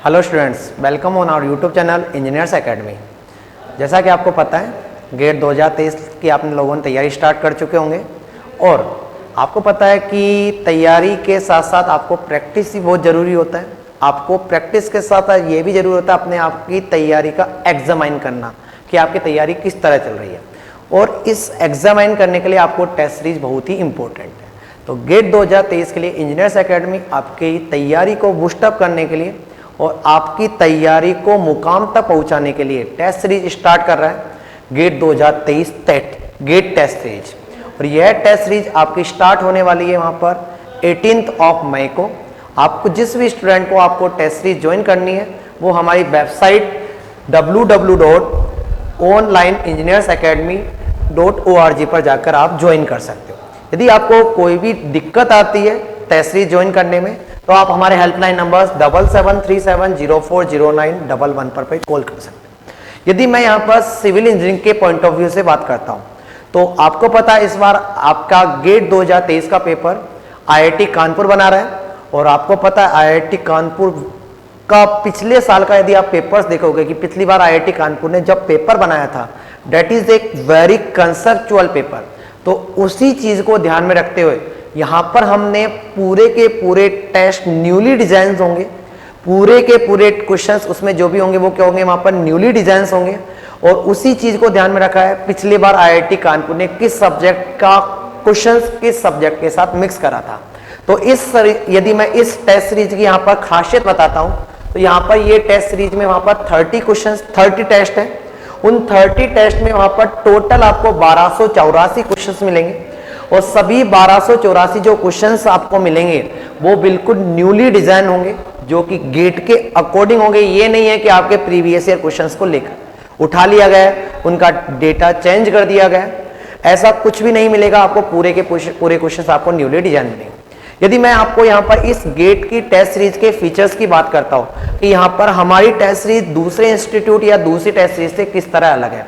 Hello students, welcome on our YouTube channel engineers academy. जैसा कि आपको पता है, गेट 2023 की आपने लोगों ने तैयारी स्टार्ट कर चुके होंगे और आपको पता है कि तैयारी के साथ साथ आपको प्रैक्टिस ही बहुत ज़रूरी होता है। आपको प्रैक्टिस के साथ ये भी ज़रूरी होता है अपने आप की तैयारी का एग्जामाइन करना कि आपकी तैयारी किस तरह चल रही है, और इस एग्जामाइन करने के लिए आपको टेस्ट सीरीज बहुत ही इंपॉर्टेंट है। तो गेट 2023 के लिए इंजीनियर्स एकेडमी आपकी तैयारी को बूस्टअप करने के लिए और आपकी तैयारी को मुकाम तक पहुंचाने के लिए टेस्ट सीरीज स्टार्ट कर रहा है गेट 2023 गेट टेस्ट सीरीज। और यह टेस्ट सीरीज आपकी स्टार्ट होने वाली है वहां पर 18 मई को। आपको जिस भी स्टूडेंट को आपको टेस्ट सीरीज ज्वाइन करनी है वो हमारी वेबसाइट www.onlineengineersacademy.org पर जाकर आप ज्वाइन कर सकते हो। यदि आपको कोई भी दिक्कत आती है टेस्ट सीरीज ज्वाइन करने में तो आप हमारे हेल्पलाइन नंबर्स 7737040911 पर कॉल कर सकते हैं। यदि मैं यहाँ पर सिविल इंजीनियरिंग के पॉइंट ऑफ व्यू से बात करता हूँ तो आपको पता है इस बार आपका गेट 2023 का पेपर आईआईटी कानपुर बना रहा है। और आपको पता है आईआईटी कानपुर का पिछले साल का यदि आप पेपर्स देखोगे कि पिछली बार आईआईटी कानपुर ने जब पेपर बनाया था दैट इज एक वेरी कंसेप्चुअल पेपर। तो उसी चीज को ध्यान में रखते हुए यहाँ पर हमने पूरे के पूरे टेस्ट न्यूली डिजाइन होंगे, पूरे के पूरे क्वेश्चंस उसमें जो भी होंगे वो क्या होंगे, वहां पर न्यूली डिजाइन होंगे। और उसी चीज को ध्यान में रखा है पिछली बार आईआईटी कानपुर ने किस सब्जेक्ट का क्वेश्चंस किस सब्जेक्ट के साथ मिक्स करा था। तो यदि मैं इस टेस्ट सीरीज की यहाँ पर खासियत बताता हूँ तो यहाँ पर ये टेस्ट सीरीज में वहां पर 30 क्वेश्चंस 30 टेस्ट है। उन 30 टेस्ट में वहां पर टोटल आपको 1284 क्वेश्चंस मिलेंगे और सभी 1284 जो क्वेश्चंस आपको मिलेंगे वो बिल्कुल न्यूली डिजाइन होंगे जो कि गेट के अकॉर्डिंग होंगे। ये नहीं है कि आपके प्रीवियस ईयर क्वेश्चंस को लेकर उठा लिया गया, उनका डेटा चेंज कर दिया गया, ऐसा कुछ भी नहीं मिलेगा आपको। पूरे के पूरे क्वेश्चंस आपको न्यूली डिजाइन मिलेंगे। यदि मैं आपको यहाँ पर इस गेट की टेस्ट सीरीज के फीचर्स की बात करता हूँ कि यहाँ पर हमारी टेस्ट सीरीज दूसरे इंस्टीट्यूट या दूसरी टेस्ट सीरीज से किस तरह अलग है।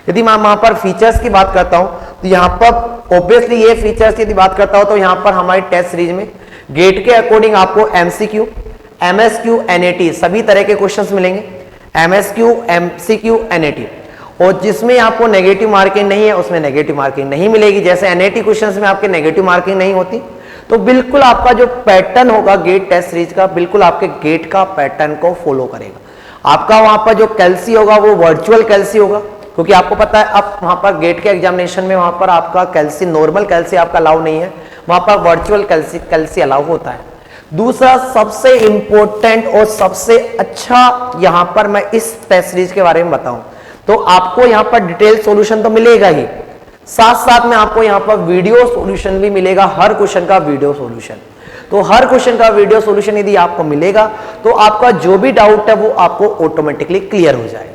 यदि मैं वहां पर फीचर्स की बात करता हूं तो यहाँ पर ऑब्वियसली ये फीचर्स यदि बात करता हूं तो यहाँ पर हमारी टेस्ट सीरीज में गेट के अकॉर्डिंग आपको एमसीक्यू, एमएसक्यू, एनएटी सभी तरह के क्वेश्चंस मिलेंगे। एमएसक्यू, एमसीक्यू, एनएटी, और जिसमें आपको नेगेटिव मार्किंग नहीं है उसमें नेगेटिव मार्किंग नहीं मिलेगी। जैसे एनएटी क्वेश्चंस में आपके नेगेटिव मार्किंग नहीं होती। तो बिल्कुल आपका जो पैटर्न होगा गेट टेस्ट सीरीज का बिल्कुल आपके गेट का पैटर्न को फॉलो करेगा। आपका वहां पर जो कैल्सी होगा वो वर्चुअल कैल्सी होगा, क्योंकि आपको पता है अब वहां पर गेट के एग्जामिनेशन में वहां पर आपका कैल्सी नॉर्मल कैल्सी आपका अलाउ नहीं है, वहां पर वर्चुअल कैल्सी अलाउ होता है। दूसरा सबसे इंपॉर्टेंट और सबसे अच्छा यहां पर मैं इस टेस्ट सीरीज के बारे में बताऊं तो आपको यहां पर डिटेल सॉल्यूशन तो मिलेगा ही, साथ साथ में आपको यहां पर वीडियो सॉल्यूशन भी मिलेगा। हर क्वेश्चन का वीडियो सॉल्यूशन, तो हर क्वेश्चन का वीडियो सॉल्यूशन यदि आपको मिलेगा तो आपका जो भी डाउट है वो आपको ऑटोमेटिकली क्लियर हो जाएगा।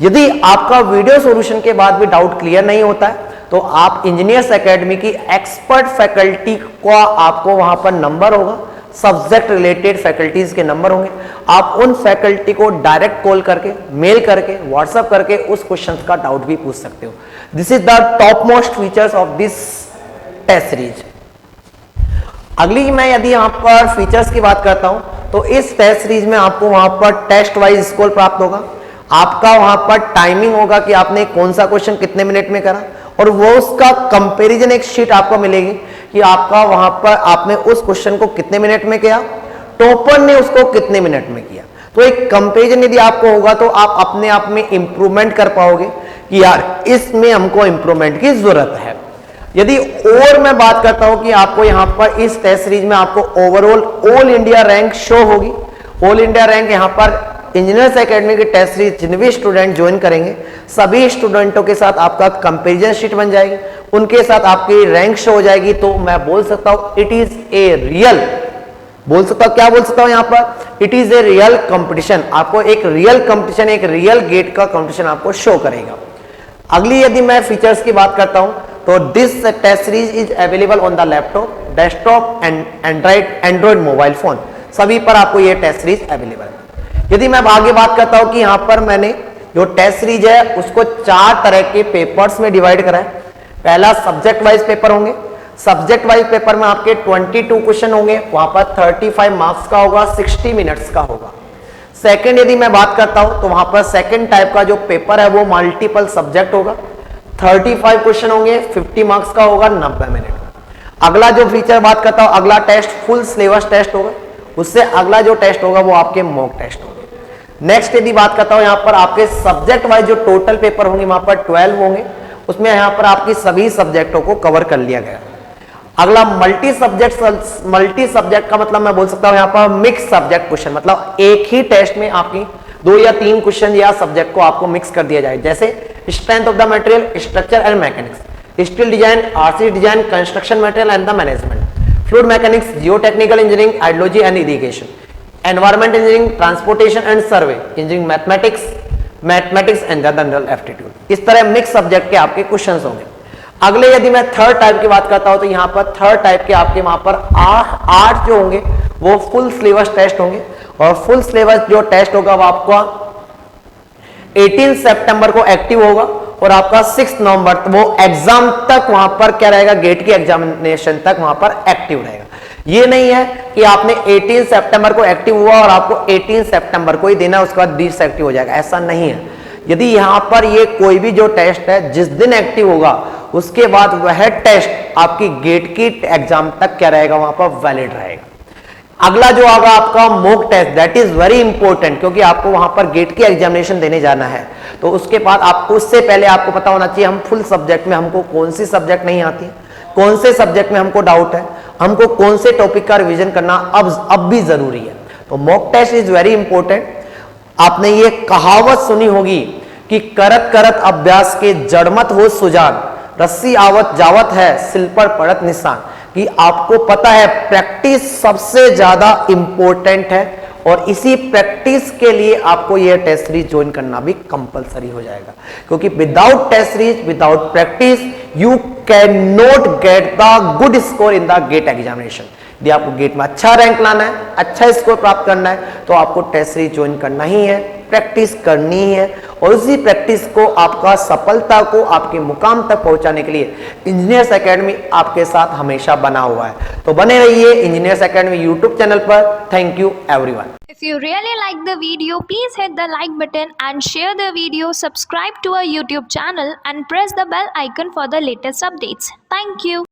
यदि आपका वीडियो सॉल्यूशन के बाद भी डाउट क्लियर नहीं होता है तो आप इंजीनियर्स एकेडमी की एक्सपर्ट फैकल्टी का आपको वहां पर नंबर होगा, सब्जेक्ट रिलेटेड फैकल्टीज के नंबर होंगे। आप उन फैकल्टी को डायरेक्ट कॉल करके, मेल करके, व्हाट्सएप करके उस क्वेश्चन का डाउट भी पूछ सकते हो। This is the top most features of this test series. अगली मैं यदि यहाँ पर फीचर्स की बात करता हूं तो इस टेस्ट सीरीज में आपको वहां पर टेस्ट वाइज स्कोर प्राप्त होगा। आपका वहां पर टाइमिंग होगा कि आपने कौन सा क्वेश्चन कितने मिनट में करा, और वो उसका कंपैरिजन एक शीट आपको मिलेगी कि आपका वहां पर आपने उस क्वेश्चन को कितने मिनट में किया, टॉपर ने उसको कितने मिनट में किया। तो एक कंपैरिजन यदि आपको होगा तो आप अपने आप में इंप्रूवमेंट कर पाओगे कि यार इसमें हमको इंप्रूवमेंट की जरूरत है। यदि और मैं बात करता हूं कि आपको यहां पर इस टेस्ट सीरीज में आपको overall all India rank show होगी। ऑल इंडिया रैंक यहां पर इंजीनियर्स एकेडमी की टेस्ट सीरीज जिन भी स्टूडेंट ज्वाइन करेंगे सभी स्टूडेंटों के साथ आपका कंपैरिजन शीट बन जाएगी, उनके साथ आपकी रैंक शो हो जाएगी। तो मैं बोल सकता हूं इट इज ए रियल, बोल सकता हूं क्या बोल सकता हूं यहां पर, it is a real competition. आपको एक रियल कंपटीशन, एक रियल गेट का कंपटीशन आपको शो करेगा। अगली यदि मैं फीचर्स की बात करता हूं तो this test series is available on the laptop, desktop and android mobile phone, सभी पर आपको यह टेस्ट सीरीज अवेलेबल है। यदि मैं आगे बात करता हूं कि यहां पर मैंने जो टेस्ट सीरीज है उसको 4 तरह के पेपर्स में डिवाइड करा है। पहला सब्जेक्ट वाइज पेपर होंगे। सब्जेक्ट वाइज पेपर में आपके 22 क्वेश्चन होंगे, वहां पर 35 मार्क्स का होगा, 60 मिनट्स का होगा। सेकंड यदि मैं बात करता हूं तो वहां पर सेकंड टाइप का जो पेपर है वो मल्टीपल सब्जेक्ट होगा, 35 क्वेश्चन होंगे, 50 मार्क्स का होगा, 90 मिनट। अगला जो फीचर बात करता हूं, अगला टेस्ट फुल सिलेबस टेस्ट होगा, उससे अगला जो टेस्ट होगा वो आपके मॉक टेस्ट होंगे। नेक्स्ट यदि बात करता हूं, यहां पर आपके सब्जेक्ट वाइज जो टोटल पेपर होंगे वहां पर 12 होंगे, उसमें यहां पर आपकी सभी सब्जेक्टों को कवर कर लिया गया। अगला मल्टी सब्जेक्ट का मतलब मैं बोल सकता हूं यहां पर मिक्स सब्जेक्ट क्वेश्चन, मतलब एक ही टेस्ट में आपकी 2 या 3 क्वेश्चन या सब्जेक्ट को आपको मिक्स कर दिया जाए, जैसे strength of the material, structure and mechanics, steel design, RC design, construction material and the management, fluid mechanics, Jio technical engineering, hydrology and irrigation, environment engineering, transportation and survey engineering, mathematics and general aptitude. इस तरह mix subject के आपके questions होंगे। अगले यदि मैं third type की बात करता हूं तो यहां पर थर्ड टाइप के आपके वहां पर 8 जो होंगे वो फुल सिलेबस टेस्ट होंगे, और फुल सिलेबस जो टेस्ट होगा वो आपका 18 सितंबर को एक्टिव होगा, और आपका 6 नवंबर वो एग्जाम तक वहां पर क्या रहेगा, गेट की एग्जामिनेशन तक वहां पर एक्टिव रहेगा। ये नहीं है कि आपने 18 सितंबर को एक्टिव हुआ और आपको 18 सितंबर को ही देना, उसके बाद डिसएक्टिव हो जाएगा, ऐसा नहीं है। यदि यहां पर ये कोई भी जो टेस्ट है जिस दिन एक्टिव होगा उसके बाद वह टेस्ट आपकी गेट की एग्जाम तक क्या रहेगा, वहां पर वैलिड रहेगा। अगला जो आगा आपका mock test, that is very important, क्योंकि आपको वहां पर गेट की एग्जामिनेशन देने जाना है, तो उसके बाद आपको उससे पहले आपको पता होना चाहिए हम फुल सब्जेक्ट में हमको कौन सी सब्जेक्ट नहीं आती, कौन से सब्जेक्ट में हमको डाउट है, हमको कौन से टॉपिक का रिवीजन करना अब भी जरूरी है। तो mock test is very important. आपने ये कहावत सुनी होगी कि करत करत अभ्यास के जड़मत हो सुजान, रस्सी आवत जावत है सिल पर पड़त निशान, कि आपको पता है प्रैक्टिस सबसे ज्यादा इंपॉर्टेंट है, और इसी प्रैक्टिस के लिए आपको यह टेस्ट सीरीज ज्वाइन करना भी कंपलसरी हो जाएगा, क्योंकि without test series, without practice you can not get the good score in the GATE examination. यदि आपको गेट में अच्छा रैंक लाना है, अच्छा स्कोर प्राप्त करना है, तो आपको टेस्ट सीरीज ज्वाइन करना ही है, प्रैक्टिस करनी ही है, और उसी प्रैक्टिस को आपका सफलता को आपके मुकाम तक पहुंचाने के लिए इंजीनियर्स एकेडमी आपके साथ हमेशा बना हुआ है। तो बने रहिए इंजीनियर्स एकेडमी यूट्यूब चैनल पर। Thank you everyone. If you really like the video, please hit the like button and share the video, subscribe to our YouTube channel and press the bell icon for the latest updates. Thank you.